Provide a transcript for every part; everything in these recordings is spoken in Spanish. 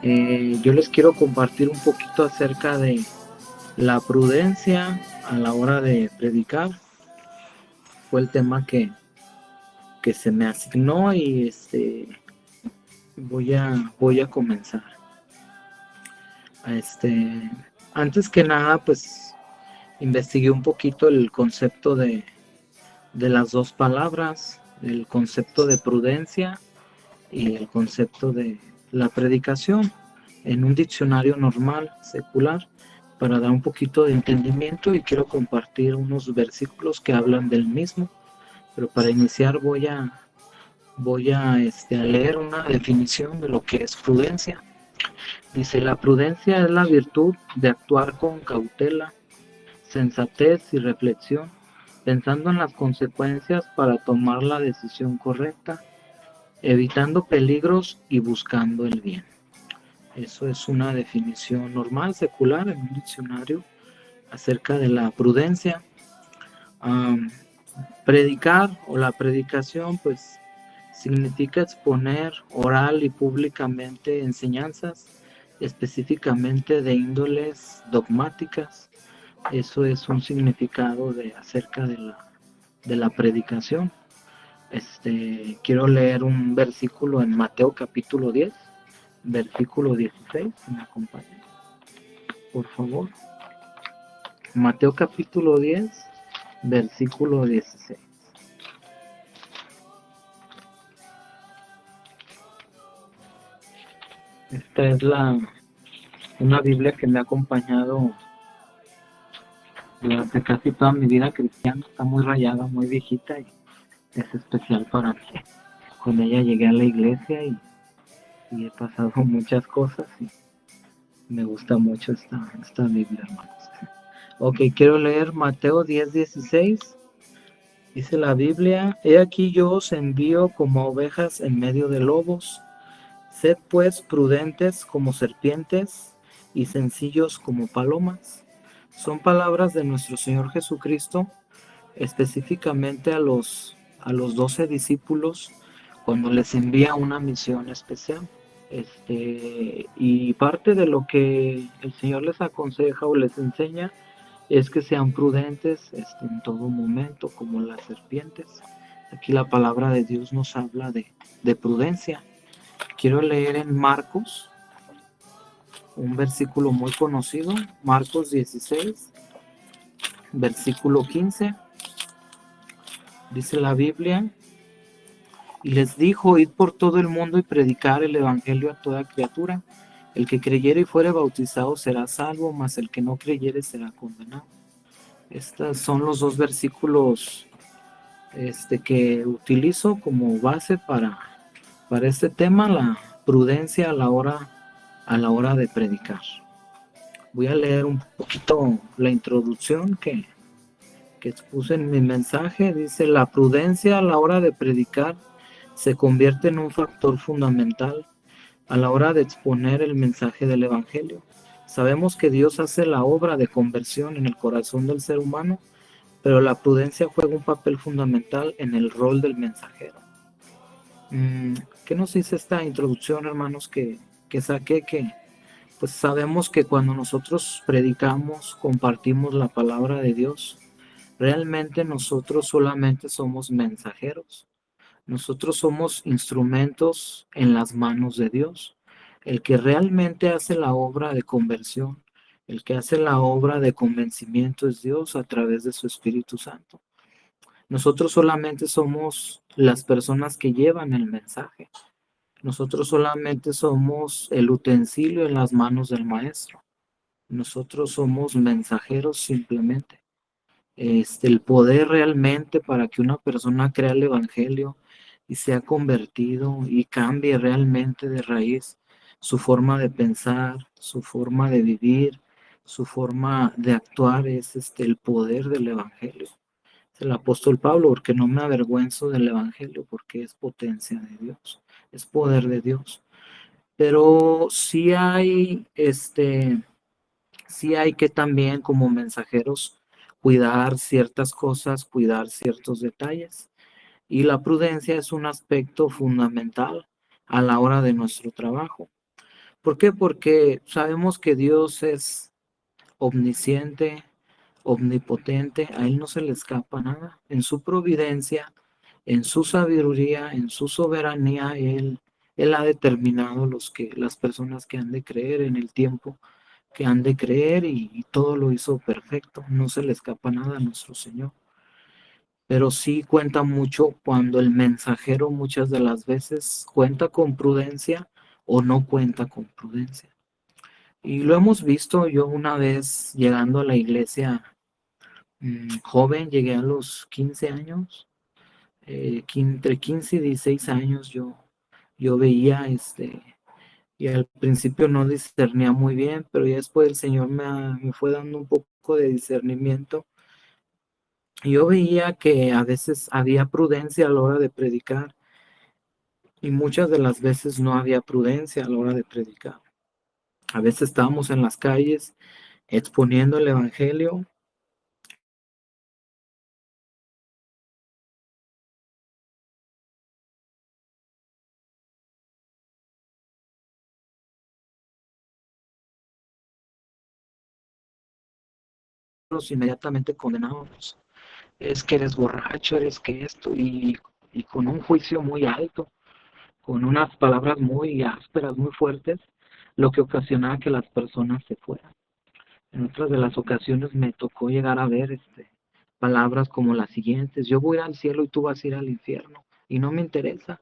Yo les quiero compartir un poquito acerca de la prudencia a la hora de predicar. Fue el tema que se me asignó y voy a comenzar. Este, Antes que nada, pues investigué un poquito el concepto de las dos palabras, el concepto de prudencia y el concepto de la predicación en un diccionario normal, secular, para dar un poquito de entendimiento, y quiero compartir unos versículos que hablan del mismo. Pero para iniciar voy a leer una definición de lo que es prudencia. Dice: la prudencia es la virtud de actuar con cautela, sensatez y reflexión, pensando en las consecuencias para tomar la decisión correcta, evitando peligros y buscando el bien. Eso es una definición normal, secular, en un diccionario acerca de la prudencia. Um, Predicar o la predicación, pues, significa exponer oral y públicamente enseñanzas, específicamente de índoles dogmáticas. Eso es un significado acerca de la predicación. Quiero leer un versículo en Mateo capítulo 10, versículo 16, si me acompañan, por favor. Mateo capítulo 10, versículo 16. Esta es una Biblia que me ha acompañado durante casi toda mi vida cristiana. Está muy rayada, muy viejita, y es especial para mí. Con ella llegué a la iglesia y he pasado muchas cosas, y me gusta mucho esta Biblia, hermanos. Ok, quiero leer Mateo 10:16. Dice la Biblia: he aquí yo os envío como ovejas en medio de lobos. Sed pues prudentes como serpientes y sencillos como palomas. Son palabras de nuestro Señor Jesucristo, específicamente a los 12 discípulos, cuando les envía una misión especial. Y parte de lo que el Señor les aconseja o les enseña es que sean prudentes en todo momento, como las serpientes. Aquí la palabra de Dios nos habla de prudencia. Quiero leer en Marcos, un versículo muy conocido, Marcos 16, versículo 15. Dice la Biblia: y les dijo: id por todo el mundo y predicar el evangelio a toda criatura. El que creyere y fuere bautizado será salvo, mas el que no creyere será condenado. Estos son los dos versículos que utilizo como base para este tema, la prudencia a la hora de predicar. Voy a leer un poquito la introducción que expuse en mi mensaje. Dice: la prudencia a la hora de predicar se convierte en un factor fundamental a la hora de exponer el mensaje del Evangelio. Sabemos que Dios hace la obra de conversión en el corazón del ser humano, pero la prudencia juega un papel fundamental en el rol del mensajero. ¿Qué nos dice esta introducción, hermanos, que saqué? Que pues sabemos que cuando nosotros predicamos, compartimos la palabra de Dios, realmente nosotros solamente somos mensajeros. Nosotros somos instrumentos en las manos de Dios. El que realmente hace la obra de conversión, el que hace la obra de convencimiento, es Dios a través de su Espíritu Santo. Nosotros solamente somos las personas que llevan el mensaje. Nosotros solamente somos el utensilio en las manos del Maestro. Nosotros somos mensajeros simplemente. El poder realmente para que una persona crea el Evangelio y sea convertido y cambie realmente de raíz su forma de pensar, su forma de vivir, su forma de actuar, es el poder del Evangelio. Es el apóstol Pablo: porque no me avergüenzo del Evangelio, porque es potencia de Dios, es poder de Dios. Pero sí hay que también, como mensajeros, cuidar ciertas cosas, cuidar ciertos detalles. Y la prudencia es un aspecto fundamental a la hora de nuestro trabajo. ¿Por qué? Porque sabemos que Dios es omnisciente, omnipotente, a Él no se le escapa nada. En su providencia, en su sabiduría, en su soberanía, Él ha determinado las personas que han de creer en el tiempo que han de creer y todo lo hizo perfecto. No se le escapa nada a nuestro Señor. Pero sí cuenta mucho cuando el mensajero muchas de las veces cuenta con prudencia o no cuenta con prudencia. Y lo hemos visto yo una vez llegando a la iglesia joven, llegué a los 15 años, entre 15 y 16 años yo veía, y al principio no discernía muy bien, pero ya después el Señor me fue dando un poco de discernimiento. Y yo veía que a veces había prudencia a la hora de predicar y muchas de las veces no había prudencia a la hora de predicar. A veces estábamos en las calles exponiendo el Evangelio. Inmediatamente condenábamos. Es que eres borracho, eres que esto, y con un juicio muy alto, con unas palabras muy ásperas, muy fuertes, lo que ocasionaba que las personas se fueran. En otras de las ocasiones me tocó llegar a ver palabras como las siguientes: yo voy a ir al cielo y tú vas a ir al infierno, y no me interesa.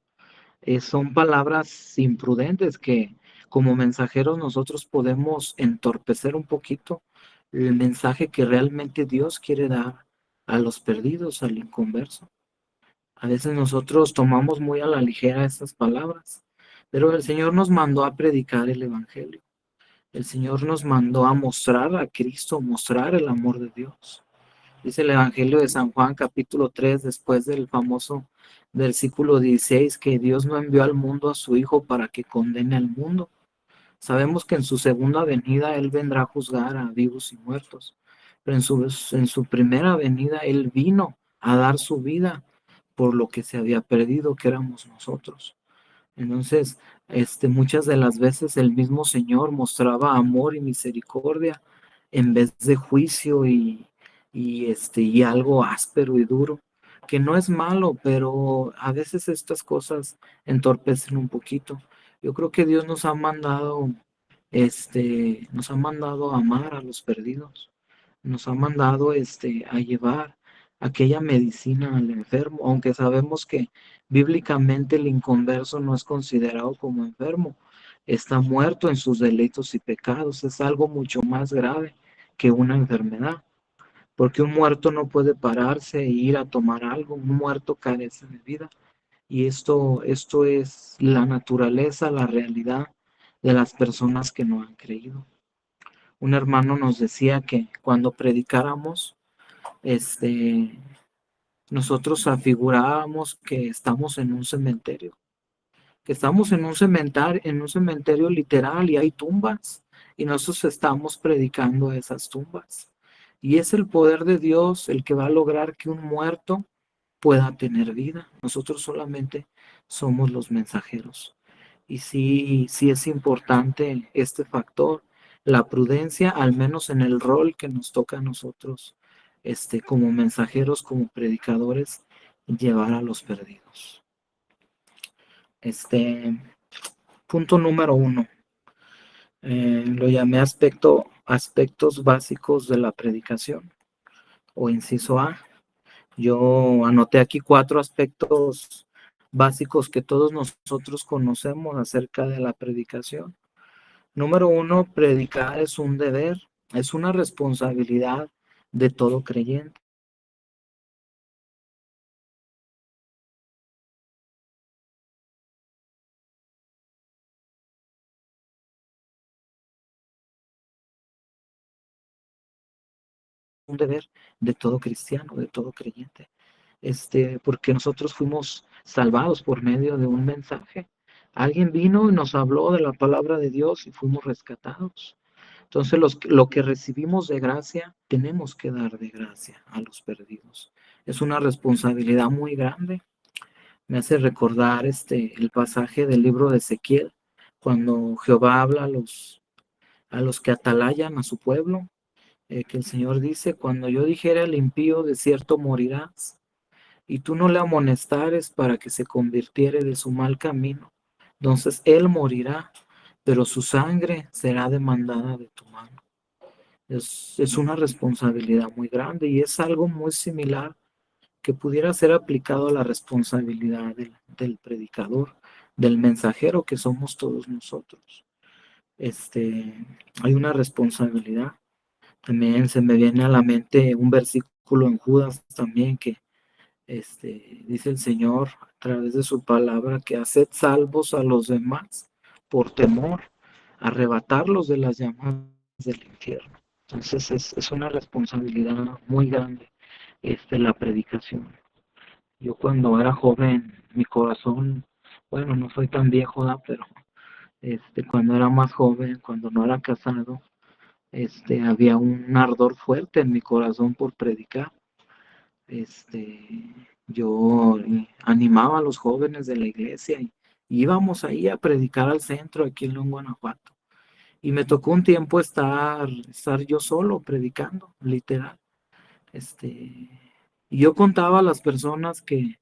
Son palabras imprudentes que como mensajeros nosotros podemos entorpecer un poquito el mensaje que realmente Dios quiere dar a los perdidos, al inconverso. A veces nosotros tomamos muy a la ligera esas palabras, pero el Señor nos mandó a predicar el Evangelio. El Señor nos mandó a mostrar a Cristo, mostrar el amor de Dios. Dice el Evangelio de San Juan, capítulo 3, después del famoso versículo 16, que Dios no envió al mundo a su Hijo para que condene al mundo. Sabemos que en su segunda venida Él vendrá a juzgar a vivos y muertos, pero en su primera venida Él vino a dar su vida por lo que se había perdido, que éramos nosotros. Entonces, muchas de las veces el mismo Señor mostraba amor y misericordia en vez de juicio y algo áspero y duro, que no es malo, pero a veces estas cosas entorpecen un poquito. Yo creo que Dios nos ha mandado a amar a los perdidos, nos ha mandado a llevar aquella medicina al enfermo, aunque sabemos que bíblicamente el inconverso no es considerado como enfermo, está muerto en sus delitos y pecados, es algo mucho más grave que una enfermedad, porque un muerto no puede pararse e ir a tomar algo, un muerto carece de vida, y esto es la naturaleza, la realidad de las personas que no han creído. Un hermano nos decía que cuando predicáramos, este, nosotros afigurábamos que estamos en un cementerio, que estamos en un cementerio literal y hay tumbas y nosotros estamos predicando esas tumbas. Y es el poder de Dios el que va a lograr que un muerto pueda tener vida. Nosotros solamente somos los mensajeros. Y sí, sí es importante este factor, la prudencia, al menos en el rol que nos toca a nosotros, como mensajeros, como predicadores, llevar a los perdidos. Este, punto número 1, lo llamé aspectos básicos de la predicación, o inciso A. Yo anoté aquí 4 aspectos básicos que todos nosotros conocemos acerca de la predicación. Número 1, predicar es un deber, es una responsabilidad de todo creyente. Un deber de todo cristiano, de todo creyente. Porque nosotros fuimos salvados por medio de un mensaje. Alguien vino y nos habló de la palabra de Dios y fuimos rescatados. Entonces, lo que recibimos de gracia, tenemos que dar de gracia a los perdidos. Es una responsabilidad muy grande. Me hace recordar el pasaje del libro de Ezequiel, cuando Jehová habla a los que atalayan a su pueblo, que el Señor dice, cuando yo dijera al impío, de cierto morirás, y tú no le amonestares para que se convirtiere de su mal camino, entonces él morirá, pero su sangre será demandada de tu mano. Es una responsabilidad muy grande y es algo muy similar que pudiera ser aplicado a la responsabilidad del predicador, del mensajero que somos todos nosotros. Hay una responsabilidad. También se me viene a la mente un versículo en Judas también que dice el Señor a través de su palabra que haced salvos a los demás por temor, arrebatarlos de las llamas del infierno. Entonces es una responsabilidad muy grande la predicación. Yo cuando era joven, mi corazón, bueno, no soy tan viejo, ¿da? Pero cuando era más joven, cuando no era casado, había un ardor fuerte en mi corazón por predicar. Yo animaba a los jóvenes de la iglesia y íbamos ahí a predicar al centro aquí en León, Guanajuato. Y me tocó un tiempo estar yo solo predicando, literal. Y yo contaba a las personas que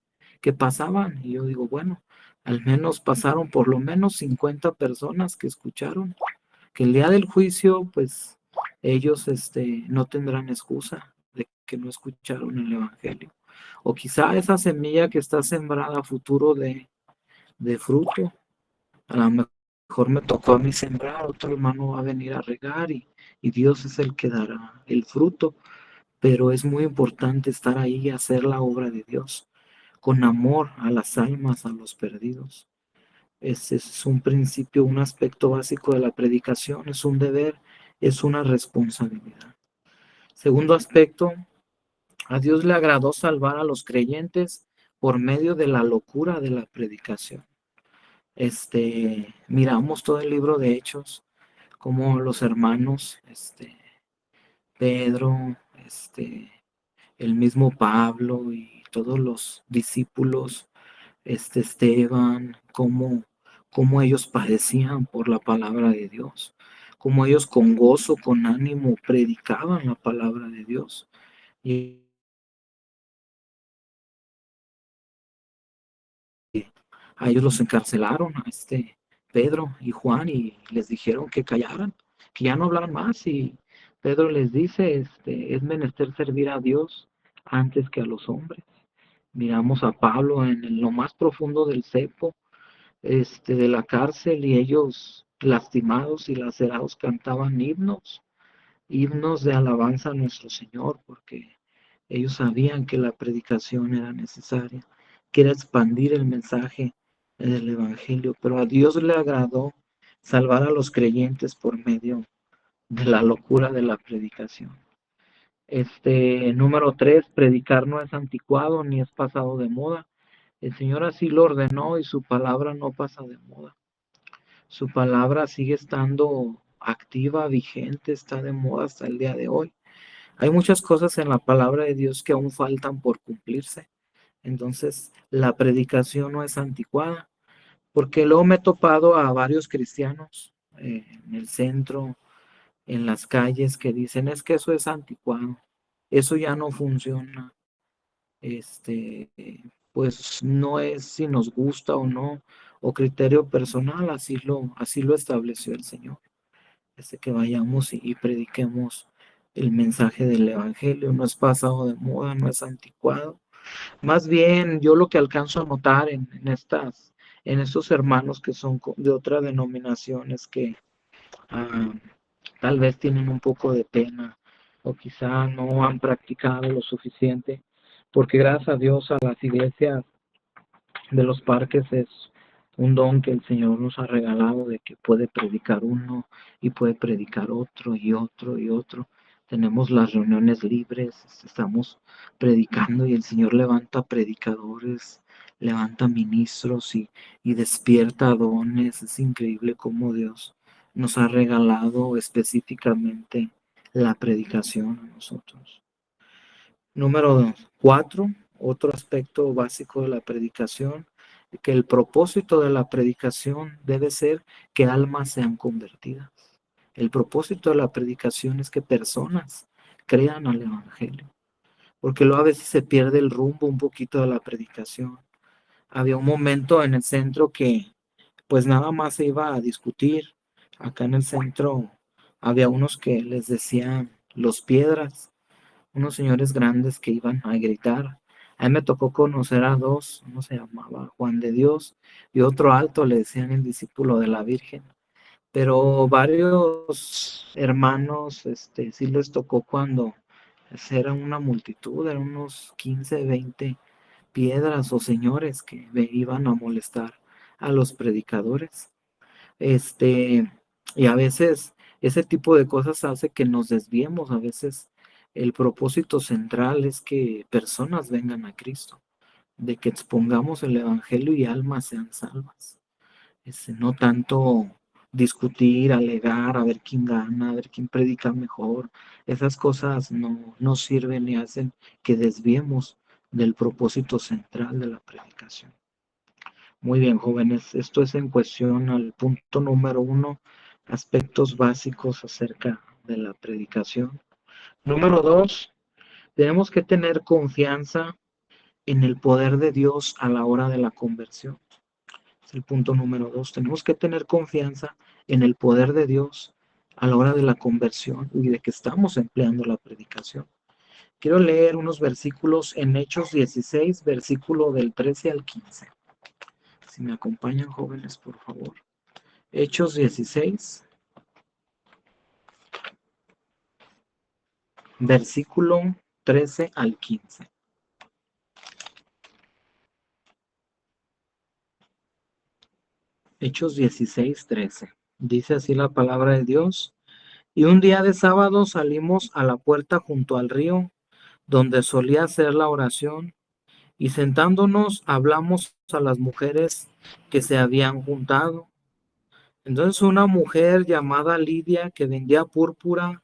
pasaban y yo digo, bueno, al menos pasaron por lo menos 50 personas que escucharon, que el día del juicio, pues ellos no tendrán excusa de que no escucharon el Evangelio. O quizá esa semilla que está sembrada a futuro de fruto, a lo mejor me tocó a mí sembrar, otro hermano va a venir a regar y Dios es el que dará el fruto. Pero es muy importante estar ahí y hacer la obra de Dios con amor a las almas, a los perdidos. Ese es un principio, un aspecto básico de la predicación, es un deber, es una responsabilidad. Segundo aspecto, a Dios le agradó salvar a los creyentes por medio de la locura de la predicación. Miramos todo el libro de Hechos, como los hermanos, Pedro, el mismo Pablo y todos los discípulos, Esteban, cómo ellos padecían por la palabra de Dios, cómo ellos con gozo, con ánimo predicaban la palabra de Dios. Y a ellos los encarcelaron, a Pedro y Juan, y les dijeron que callaran, que ya no hablaran más. Y Pedro les dice, es menester servir a Dios antes que a los hombres. Miramos a Pablo en lo más profundo del cepo, de la cárcel, y ellos lastimados y lacerados cantaban himnos de alabanza a nuestro Señor, porque ellos sabían que la predicación era necesaria, que era expandir el mensaje del Evangelio, pero a Dios le agradó salvar a los creyentes por medio de la locura de la predicación. Número 3, predicar no es anticuado ni es pasado de moda. El Señor así lo ordenó y su palabra no pasa de moda. Su palabra sigue estando activa, vigente, está de moda hasta el día de hoy. Hay muchas cosas en la palabra de Dios que aún faltan por cumplirse. Entonces, la predicación no es anticuada, porque luego me he topado a varios cristianos en el centro, en las calles, que dicen, es que eso es anticuado, eso ya no funciona. Este, pues no es si nos gusta o no, o criterio personal, así lo estableció el Señor. Que vayamos y prediquemos el mensaje del Evangelio, no es pasado de moda, no es anticuado. Más bien, yo lo que alcanzo a notar en estos hermanos que son de otra denominación es que ah, tal vez tienen un poco de pena o quizá no han practicado lo suficiente, porque gracias a Dios a las iglesias de los parques es un don que el Señor nos ha regalado de que puede predicar uno y puede predicar otro y otro y otro. Tenemos las reuniones libres, estamos predicando y el Señor levanta predicadores, levanta ministros y despierta dones. Es increíble cómo Dios nos ha regalado específicamente la predicación a nosotros. Número 4, otro aspecto básico de la predicación que el propósito de la predicación debe ser que almas sean convertidas. El propósito de la predicación es que personas crean al Evangelio, porque luego a veces se pierde el rumbo un poquito de la predicación. Había un momento en el centro que pues nada más se iba a discutir. Acá en el centro había unos que les decían los piedras, unos señores grandes que iban a gritar. A mí me tocó conocer a dos, uno se llamaba Juan de Dios y otro alto le decían el discípulo de la Virgen. Pero varios hermanos, sí les tocó cuando era una multitud, eran unos 15, 20 piedras o señores que iban a molestar a los predicadores. Y a veces ese tipo de cosas hace que nos desviemos. A veces el propósito central es que personas vengan a Cristo, de que expongamos el Evangelio y almas sean salvas. No tanto discutir, alegar, a ver quién gana, a ver quién predica mejor. Esas cosas no sirven y hacen que desviemos del propósito central de la predicación. Muy bien, jóvenes, esto es en cuestión al punto número 1, aspectos básicos acerca de la predicación. Número 2, tenemos que tener confianza en el poder de Dios a la hora de la conversión. Es el punto número 2. Tenemos que tener confianza en el poder de Dios a la hora de la conversión y de que estamos empleando la predicación. Quiero leer unos versículos en Hechos 16, versículo del 13 al 15. Si me acompañan, jóvenes, por favor. Hechos 16, versículo 13 al 15. Hechos 16, 13. Dice así la palabra de Dios. Y un día de sábado salimos a la puerta junto al río, donde solía hacer la oración, y sentándonos hablamos a las mujeres que se habían juntado. Entonces una mujer llamada Lidia, que vendía púrpura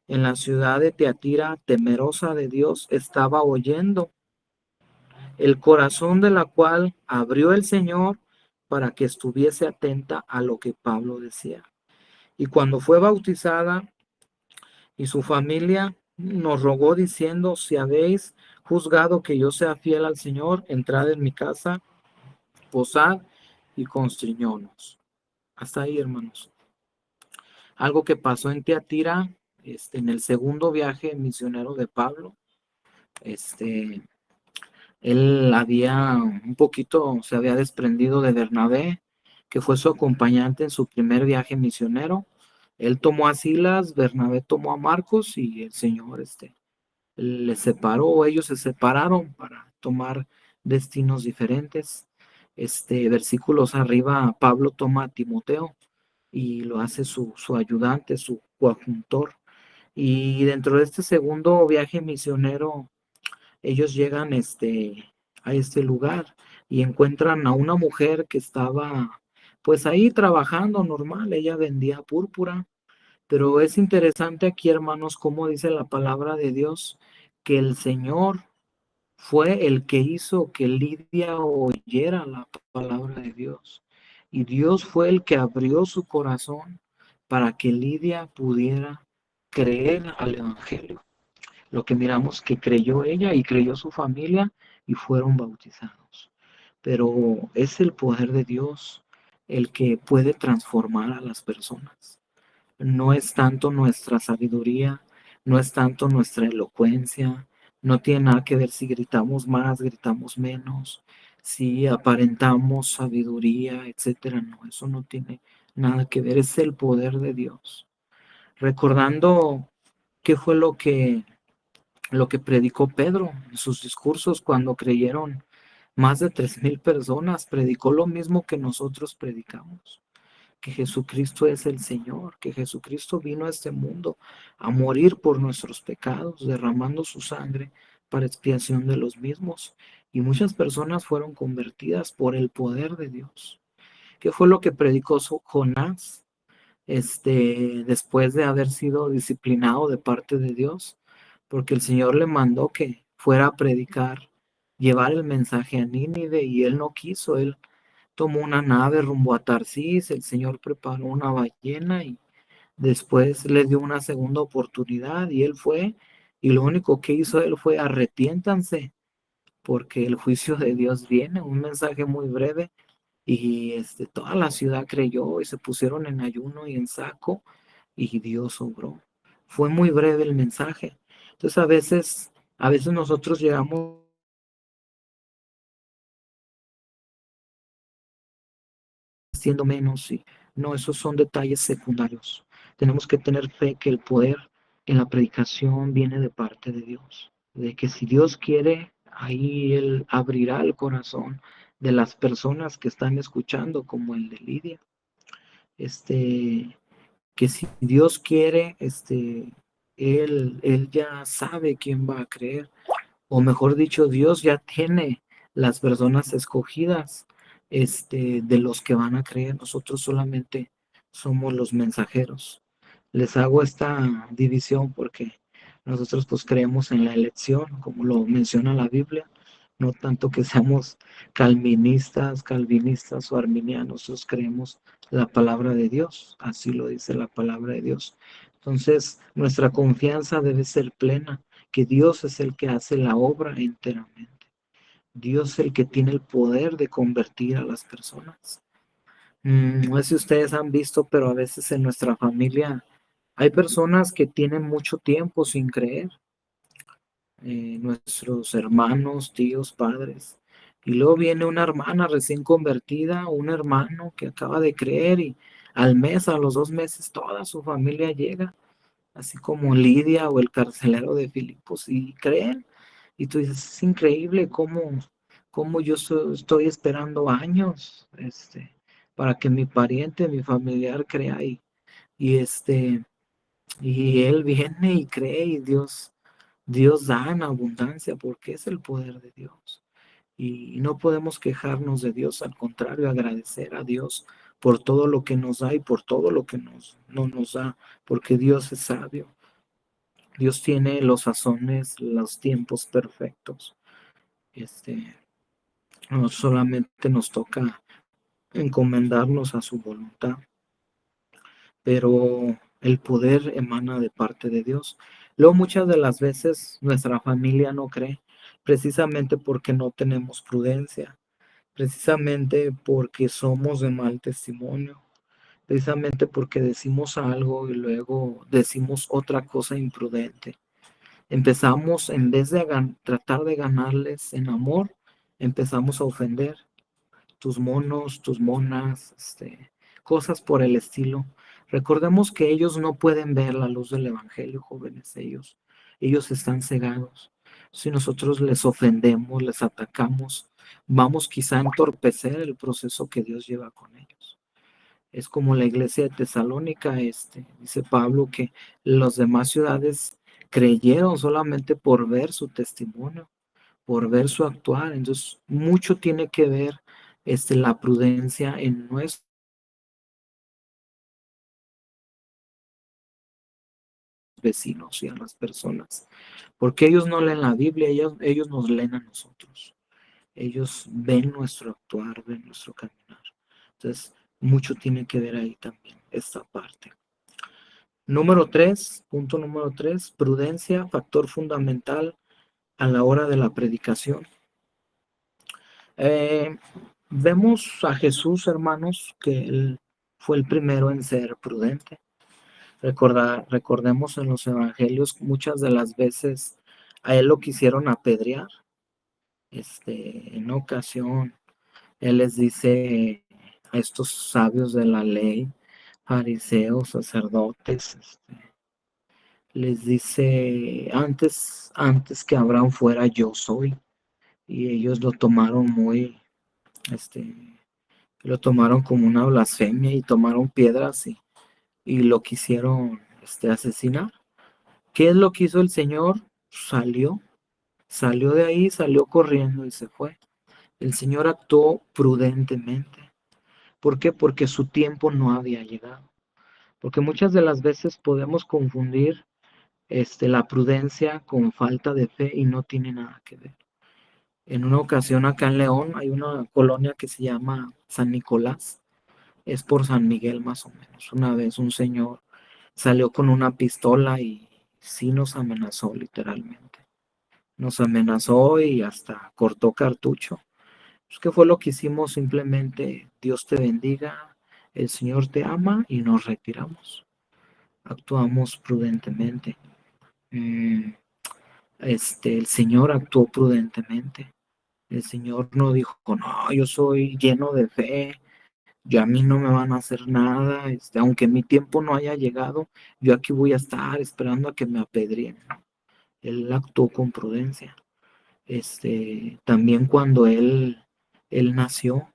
en la ciudad de Teatira, temerosa de Dios, estaba oyendo, el corazón de la cual abrió el Señor para que estuviese atenta a lo que Pablo decía. Y cuando fue bautizada y su familia nos rogó diciendo, si habéis juzgado que yo sea fiel al Señor, entrad en mi casa, posad y constriñónos. Hasta ahí, hermanos. Algo que pasó en Teatira, en el segundo viaje misionero de Pablo, él había un poquito, se había desprendido de Bernabé, que fue su acompañante en su primer viaje misionero. Él tomó a Silas, Bernabé tomó a Marcos y el Señor les separó, ellos se separaron para tomar destinos diferentes. Versículos arriba, Pablo toma a Timoteo y lo hace su ayudante, su coadjutor. Y dentro de este segundo viaje misionero, ellos llegan a este lugar y encuentran a una mujer que estaba pues ahí trabajando normal, ella vendía púrpura, pero es interesante aquí, hermanos, cómo dice la palabra de Dios, que el Señor fue el que hizo que Lidia oyera la palabra de Dios. Y Dios fue el que abrió su corazón para que Lidia pudiera creer al Evangelio. Lo que miramos que creyó ella y creyó su familia y fueron bautizados. Pero es el poder de Dios el que puede transformar a las personas. No es tanto nuestra sabiduría, no es tanto nuestra elocuencia, no tiene nada que ver si gritamos más, gritamos menos, si aparentamos sabiduría, etcétera. No, eso no tiene nada que ver, es el poder de Dios. Recordando qué fue lo que predicó Pedro en sus discursos cuando creyeron más de 3,000 personas, predicó lo mismo que nosotros predicamos, que Jesucristo es el Señor, que Jesucristo vino a este mundo a morir por nuestros pecados, derramando su sangre para expiación de los mismos. Y muchas personas fueron convertidas por el poder de Dios. ¿Qué fue lo que predicó Jonás? Después de haber sido disciplinado de parte de Dios, porque el Señor le mandó que fuera a predicar, llevar el mensaje a Nínive y él no quiso, él tomó una nave rumbo a Tarsis, el Señor preparó una ballena y después le dio una segunda oportunidad y él fue, y lo único que hizo él fue arrepiéntanse, porque el juicio de Dios viene, un mensaje muy breve, y toda la ciudad creyó y se pusieron en ayuno y en saco, y Dios obró. Fue muy breve el mensaje. Entonces a veces nosotros llegamos siendo menos y no, esos son detalles secundarios. Tenemos que tener fe que el poder en la predicación viene de parte de Dios, de que si Dios quiere, ahí Él abrirá el corazón de las personas que están escuchando, como el de Lidia. Que si Dios quiere, Él ya sabe quién va a creer, o mejor dicho, Dios ya tiene las personas escogidas, de los que van a creer. Nosotros solamente somos los mensajeros. Les hago esta división porque nosotros pues creemos en la elección, como lo menciona la Biblia, no tanto que seamos calvinistas o arminianos, nosotros creemos la palabra de Dios, así lo dice la palabra de Dios. Entonces, nuestra confianza debe ser plena, que Dios es el que hace la obra enteramente. Dios es el que tiene el poder de convertir a las personas. No sé si ustedes han visto, pero a veces en nuestra familia hay personas que tienen mucho tiempo sin creer, nuestros hermanos, tíos, padres. Y luego viene una hermana recién convertida, un hermano que acaba de creer y al mes, a los 2 meses, toda su familia llega, así como Lidia o el carcelero de Filipos, y creen. Y tú dices, es increíble cómo yo estoy esperando años, para que mi pariente, mi familiar crea y él viene y cree y Dios da en abundancia porque es el poder de Dios. Y no podemos quejarnos de Dios, al contrario, agradecer a Dios por todo lo que nos da y por todo lo que no nos da, porque Dios es sabio. Dios tiene los sazones, los tiempos perfectos. Este, no solamente nos toca encomendarnos a su voluntad, pero el poder emana de parte de Dios. Luego muchas de las veces nuestra familia no cree, precisamente porque no tenemos prudencia, precisamente porque somos de mal testimonio, precisamente porque decimos algo y luego decimos otra cosa imprudente. Empezamos, en vez de tratar de ganarles en amor, empezamos a ofender tus monos, tus monas, cosas por el estilo. Recordemos que ellos no pueden ver la luz del Evangelio, jóvenes, ellos están cegados. Si nosotros les ofendemos, les atacamos, vamos quizá a entorpecer el proceso que Dios lleva con ellos. Es como la iglesia de Tesalónica, dice Pablo que las demás ciudades creyeron solamente por ver su testimonio, por ver su actuar. Entonces, mucho tiene que ver la prudencia en nuestros vecinos y a las personas, porque ellos no leen la Biblia, ellos nos leen a nosotros. Ellos ven nuestro actuar, ven nuestro caminar. Entonces, mucho tiene que ver ahí también esta parte. Punto número 3, prudencia, factor fundamental a la hora de la predicación. Eh, Vemos a Jesús, hermanos, que Él fue el primero en ser prudente. Recordemos en los evangelios muchas de las veces a Él lo quisieron apedrear. En ocasión, Él les dice a estos sabios de la ley, fariseos, sacerdotes, les dice, antes que Abraham fuera, yo soy. Y ellos este, lo tomaron como una blasfemia y tomaron piedras y lo quisieron asesinar. ¿Qué es lo que hizo el Señor? Salió de ahí, salió corriendo y se fue. El Señor actuó prudentemente. ¿Por qué? Porque su tiempo no había llegado. Porque muchas de las veces podemos confundir la prudencia con falta de fe y no tiene nada que ver. En una ocasión acá en León hay una colonia que se llama San Nicolás, es por San Miguel más o menos. Una vez un señor salió con una pistola y sí nos amenazó literalmente. Nos amenazó y hasta cortó cartucho. Pues, ¿qué fue lo que hicimos? Simplemente Dios te bendiga, el Señor te ama y nos retiramos. Actuamos prudentemente. Mm, el Señor actuó prudentemente. El Señor no dijo, no, yo soy lleno de fe, yo a mí no me van a hacer nada, aunque mi tiempo no haya llegado, yo aquí voy a estar esperando a que me apedreen. Él actuó con prudencia. También cuando él nació,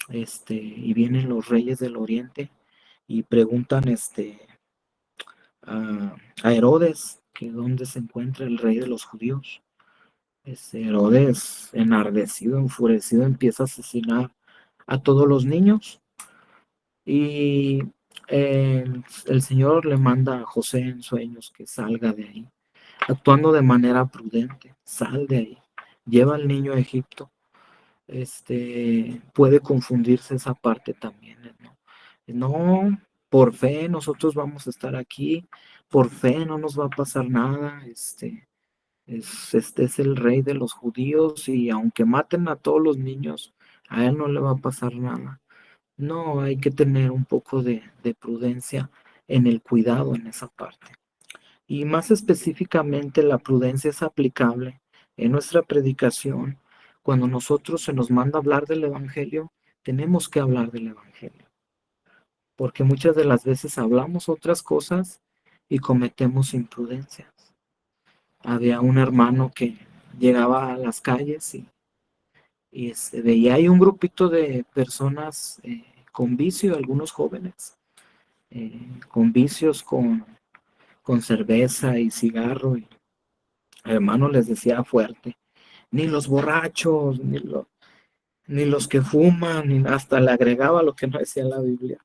y vienen los reyes del oriente y preguntan a Herodes que dónde se encuentra el rey de los judíos. Herodes, enardecido, enfurecido, empieza a asesinar a todos los niños y el Señor le manda a José en sueños que salga de ahí, actuando de manera prudente, sal de ahí, lleva al niño a Egipto. Puede confundirse esa parte también, ¿no? No, por fe nosotros vamos a estar aquí, por fe no nos va a pasar nada, este es el rey de los judíos y aunque maten a todos los niños, a él no le va a pasar nada. No, hay que tener un poco de prudencia en el cuidado en esa parte. Y más específicamente la prudencia es aplicable en nuestra predicación. Cuando nosotros se nos manda hablar del Evangelio, tenemos que hablar del Evangelio, porque muchas de las veces hablamos otras cosas y cometemos imprudencias. Había un hermano que llegaba a las calles y veía ahí un grupito de personas con vicio, algunos jóvenes, con vicios, con cerveza y cigarro. Y el hermano les decía fuerte, ni los borrachos, ni los que fuman, ni hasta le agregaba lo que no decía la Biblia.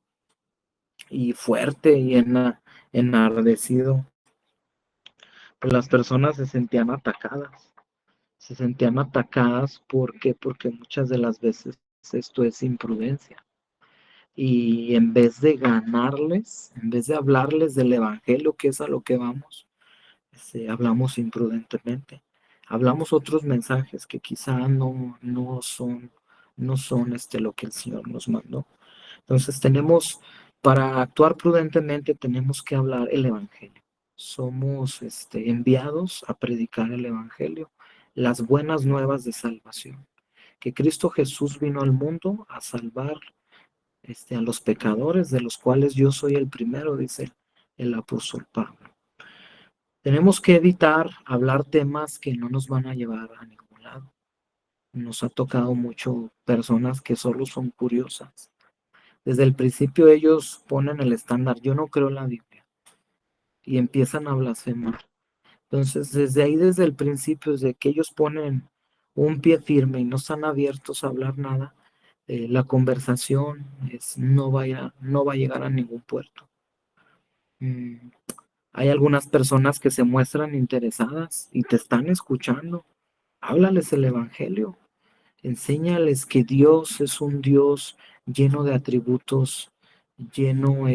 Y fuerte y enardecido, pues las personas se sentían atacadas. Se sentían atacadas, ¿por qué? Porque muchas de las veces esto es imprudencia. Y en vez de ganarles, en vez de hablarles del Evangelio, que es a lo que vamos, hablamos imprudentemente. Hablamos otros mensajes que quizá no son lo que el Señor nos mandó. Entonces para actuar prudentemente, tenemos que hablar el Evangelio. Somos enviados a predicar el Evangelio, las buenas nuevas de salvación, que Cristo Jesús vino al mundo a salvar a los pecadores, de los cuales yo soy el primero, dice el apóstol Pablo. Tenemos que evitar hablar temas que no nos van a llevar a ningún lado. Nos ha tocado mucho personas que solo son curiosas. Desde el principio ellos ponen el estándar, yo no creo en la Biblia, y empiezan a blasfemar. Entonces, desde el principio, desde que ellos ponen un pie firme y no están abiertos a hablar nada, la conversación no va a llegar a ningún puerto. Hay algunas personas que se muestran interesadas y te están escuchando. Háblales el Evangelio. Enséñales que Dios es un Dios lleno de atributos, lleno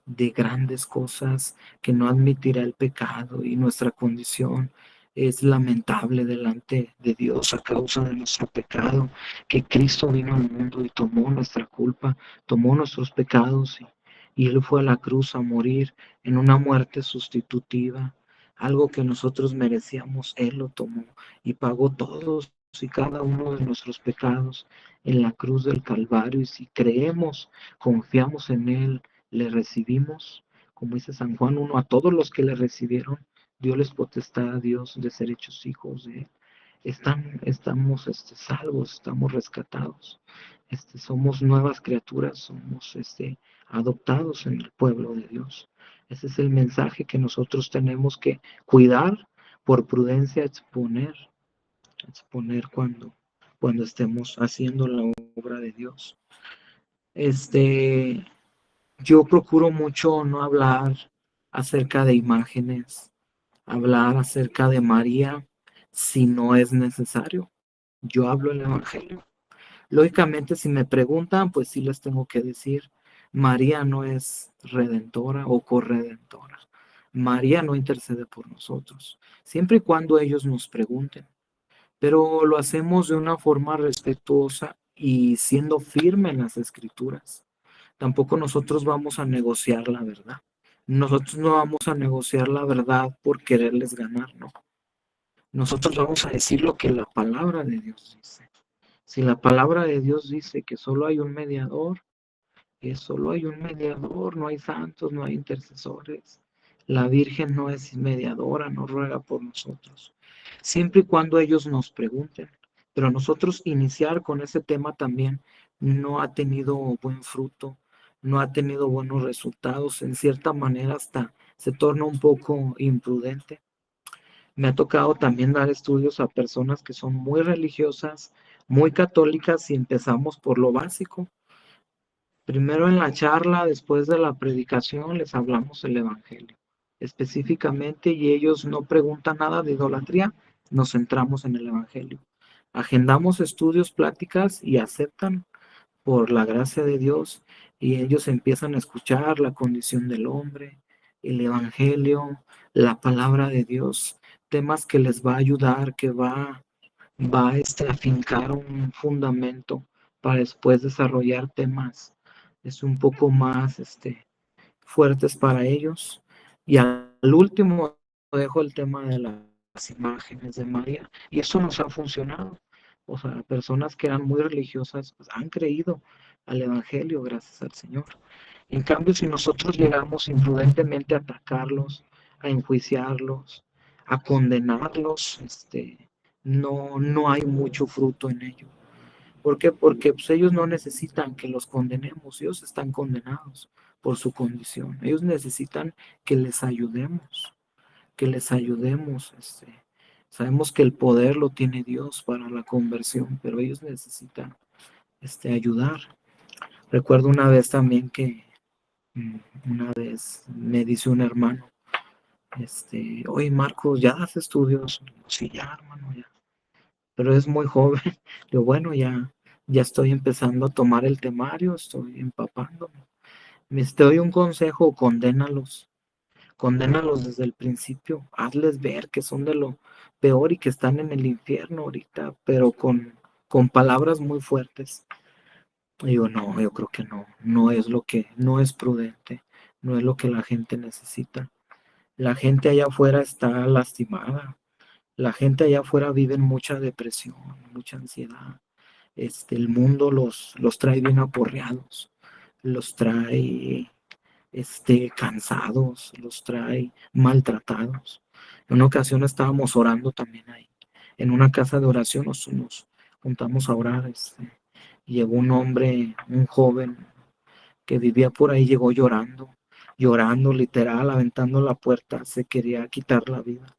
de grandes cosas, que no admitirá el pecado y nuestra condición es lamentable delante de Dios a causa de nuestro pecado, que Cristo vino al mundo y tomó nuestra culpa, tomó nuestros pecados y Él fue a la cruz a morir en una muerte sustitutiva, algo que nosotros merecíamos, Él lo tomó y pagó todos y cada uno de nuestros pecados en la cruz del Calvario. Y si creemos, confiamos en Él, le recibimos, como dice San Juan 1, a todos los que le recibieron, dio les potestad a Dios de ser hechos hijos de Él. Estamos salvos, estamos rescatados, somos nuevas criaturas, somos adoptados en el pueblo de Dios. Ese es el mensaje que nosotros tenemos que cuidar, por prudencia exponer cuando estemos haciendo la obra de Dios. Yo procuro mucho no hablar acerca de imágenes, hablar acerca de María si no es necesario. yo hablo el Evangelio. Lógicamente, si me preguntan, pues sí les tengo que decir, María no es redentora o corredentora. María no intercede por nosotros, siempre y cuando ellos nos pregunten, pero lo hacemos de una forma respetuosa y siendo firme en las escrituras. Tampoco nosotros vamos a negociar la verdad. Nosotros no vamos a negociar la verdad por quererles ganar, no. Nosotros vamos a decir lo que la palabra de Dios dice. Si la palabra de Dios dice que solo hay un mediador, que solo hay un mediador, no hay santos, no hay intercesores. La Virgen no es mediadora, no ruega por nosotros. Siempre y cuando ellos nos pregunten. Pero nosotros iniciar con ese tema también no ha tenido buen fruto, no ha tenido buenos resultados. En cierta manera hasta se torna un poco imprudente. Me ha tocado también dar estudios a personas que son muy religiosas, muy católicas y empezamos por lo básico. Primero en la charla, después de la predicación, les hablamos el Evangelio específicamente y ellos no preguntan nada de idolatría, nos centramos en el Evangelio. Agendamos estudios, pláticas y aceptan por la gracia de Dios y ellos empiezan a escuchar la condición del hombre, el Evangelio, la palabra de Dios, temas que les va a ayudar, que va a fincar un fundamento para después desarrollar temas un poco más fuertes para ellos. Y al último dejo el tema de las imágenes de María y eso nos ha funcionado. O sea, personas que eran muy religiosas pues, han creído al Evangelio gracias al Señor. En cambio, si nosotros llegamos imprudentemente a atacarlos, a enjuiciarlos, a condenarlos, no hay mucho fruto en ello. ¿Por qué? Porque pues, ellos no necesitan que los condenemos, ellos están condenados por su condición. Ellos necesitan que les ayudemos, que les ayudemos. Sabemos que el poder lo tiene Dios para la conversión, pero ellos necesitan ayudar. Recuerdo una vez también que una vez me dice un hermano, oye Marcos, ¿ya das estudios? Sí, ya hermano, ya. Pero es muy joven. Yo, bueno, ya estoy empezando a tomar el temario, estoy empapándome. Te doy un consejo, condénalos desde el principio, hazles ver que son de lo peor y que están en el infierno ahorita, pero con palabras muy fuertes. Y digo, no, yo creo que no es no es prudente, no es lo que la gente necesita. La gente allá afuera está lastimada, la gente allá afuera vive en mucha depresión, mucha ansiedad. El mundo los trae bien aporreados, los trae cansados, los trae maltratados. En una ocasión estábamos orando también ahí, en una casa de oración nos juntamos a orar, llegó un hombre, un joven que vivía por ahí, llegó llorando literal, aventando la puerta, se quería quitar la vida.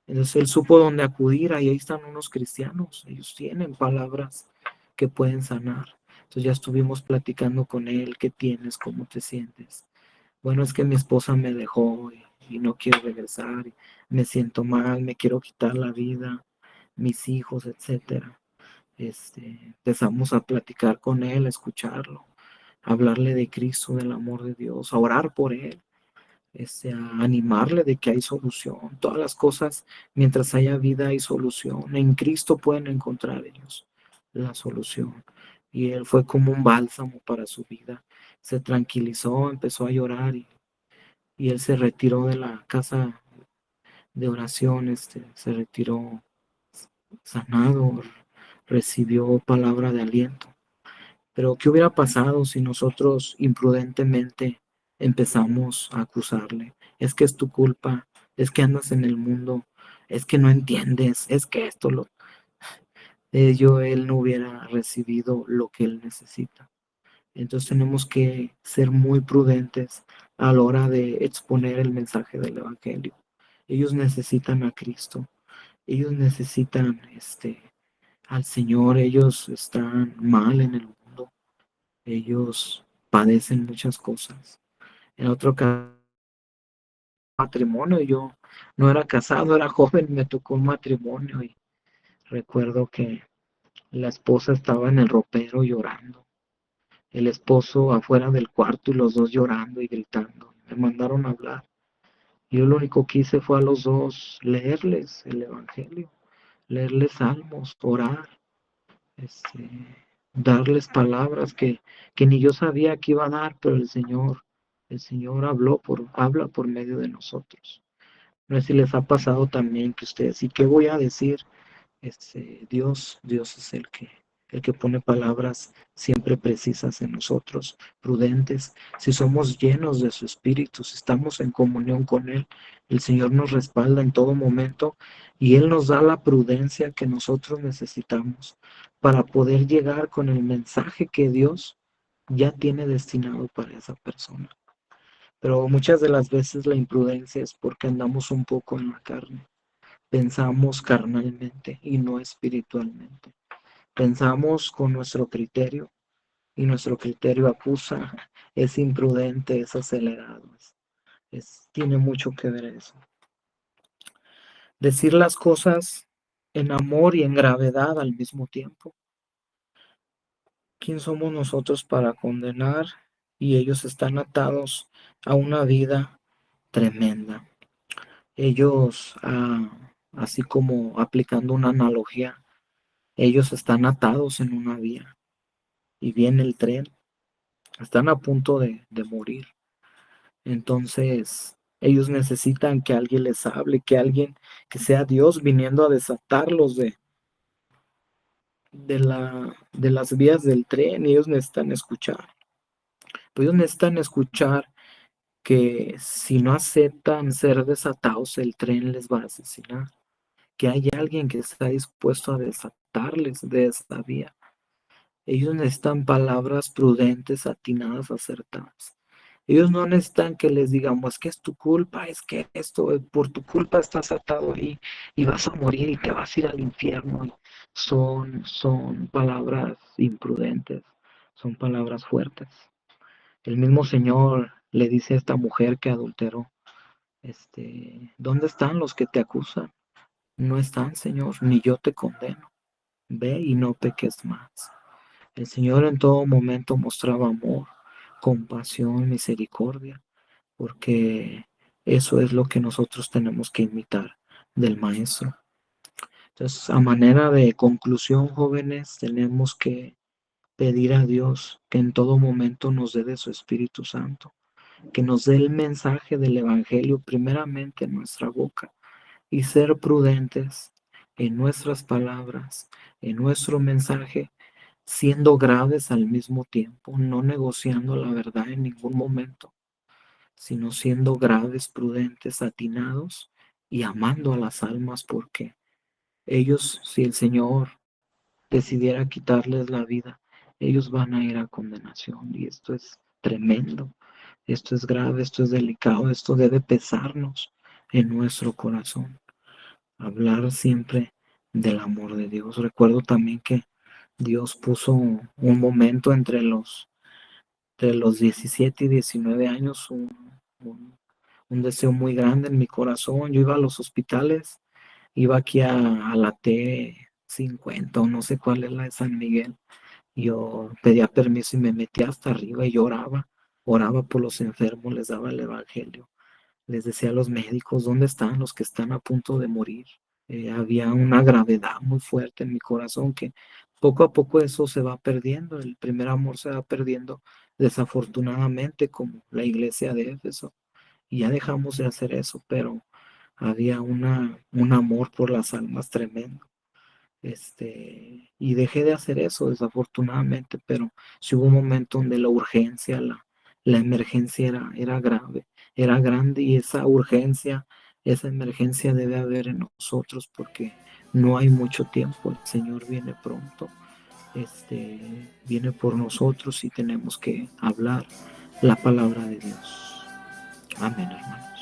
Entonces él supo dónde acudir, ahí están unos cristianos, ellos tienen palabras que pueden sanar. Entonces ya estuvimos platicando con él, ¿qué tienes? ¿Cómo te sientes? Bueno, es que mi esposa me dejó y no quiero regresar, y me siento mal, me quiero quitar la vida, mis hijos, etcétera. Empezamos a platicar con él, a escucharlo, a hablarle de Cristo, del amor de Dios, a orar por él, a animarle de que hay solución. Todas las cosas, mientras haya vida, hay solución. En Cristo pueden encontrar ellos la solución. Y él fue como un bálsamo para su vida. Se tranquilizó, empezó a llorar y él se retiró de la casa de oración, se retiró sanado, recibió palabra de aliento. Pero ¿qué hubiera pasado si nosotros imprudentemente empezamos a acusarle? Es que es tu culpa, es que andas en el mundo, es que no entiendes, es que esto lo... él no hubiera recibido lo que él necesita. Entonces tenemos que ser muy prudentes a la hora de exponer el mensaje del Evangelio. Ellos necesitan a Cristo, ellos necesitan al Señor, ellos están mal en el mundo, ellos padecen muchas cosas. En otro caso, matrimonio, yo no era casado, era joven, me tocó un matrimonio y recuerdo que La esposa estaba en el ropero llorando, el esposo afuera del cuarto y los dos llorando y gritando. Me mandaron a hablar. Yo lo único que hice fue a los dos leerles el Evangelio, leerles salmos, orar, este, darles palabras que ni yo sabía que iba a dar, pero el Señor habla por medio de nosotros. No sé si les ha pasado también que ustedes, ¿y qué voy a decir? Dios es el que pone palabras siempre precisas en nosotros, prudentes. Si somos llenos de su Espíritu, si estamos en comunión con Él, el Señor nos respalda en todo momento y Él nos da la prudencia que nosotros necesitamos para poder llegar con el mensaje que Dios ya tiene destinado para esa persona. Pero muchas de las veces la imprudencia es porque andamos un poco en la carne. Pensamos carnalmente y no espiritualmente. Pensamos con nuestro criterio y nuestro criterio acusa, es imprudente, es acelerado. Tiene mucho que ver eso. Decir las cosas en amor y en gravedad al mismo tiempo. ¿Quién somos nosotros para condenar? Y ellos están atados a una vida tremenda. Ellos, así como aplicando una analogía, ellos están atados en una vía y viene el tren, están a punto de morir. Entonces, ellos necesitan que alguien les hable, que alguien, que sea Dios viniendo a desatarlos de las vías del tren. Y ellos necesitan escuchar. Ellos necesitan escuchar que si no aceptan ser desatados, el tren les va a asesinar. Que hay alguien que está dispuesto a desatarles de esta vía. Ellos necesitan palabras prudentes, atinadas, acertadas. Ellos no necesitan que les digamos que es tu culpa, es que esto, por tu culpa estás atado ahí y vas a morir y te vas a ir al infierno. Son palabras imprudentes, son palabras fuertes. El mismo Señor le dice a esta mujer que adulteró, ¿dónde están los que te acusan? No están, Señor, ni yo te condeno. Ve y no peques más. El Señor en todo momento mostraba amor, compasión, misericordia, porque eso es lo que nosotros tenemos que imitar del Maestro. Entonces, a manera de conclusión, jóvenes, tenemos que pedir a Dios que en todo momento nos dé de su Espíritu Santo, que nos dé el mensaje del Evangelio primeramente en nuestra boca y ser prudentes en nuestras palabras, en nuestro mensaje, siendo graves al mismo tiempo, no negociando la verdad en ningún momento, sino siendo graves, prudentes, atinados y amando a las almas, porque ellos, si el Señor decidiera quitarles la vida, ellos van a ir a condenación. Y esto es tremendo, esto es grave, esto es delicado, esto debe pesarnos en nuestro corazón. Hablar siempre del amor de Dios. Recuerdo también que Dios puso un momento entre los 17 y 19 años, un deseo muy grande en mi corazón. Yo iba a los hospitales, iba aquí a la T50 o no sé cuál es la de San Miguel. Yo pedía permiso y me metía hasta arriba y lloraba, oraba por los enfermos, les daba el evangelio. Les decía a los médicos, ¿dónde están los que están a punto de morir? Había una gravedad muy fuerte en mi corazón que poco a poco eso se va perdiendo, el primer amor se va perdiendo desafortunadamente como la iglesia de Éfeso. Y ya dejamos de hacer eso, pero había un amor por las almas tremendo. Y dejé de hacer eso desafortunadamente, pero sí hubo un momento donde la urgencia, la emergencia era grave, era grande y esa urgencia, esa emergencia debe haber en nosotros porque no hay mucho tiempo, el Señor viene pronto, viene por nosotros y tenemos que hablar la palabra de Dios. Amén, hermano.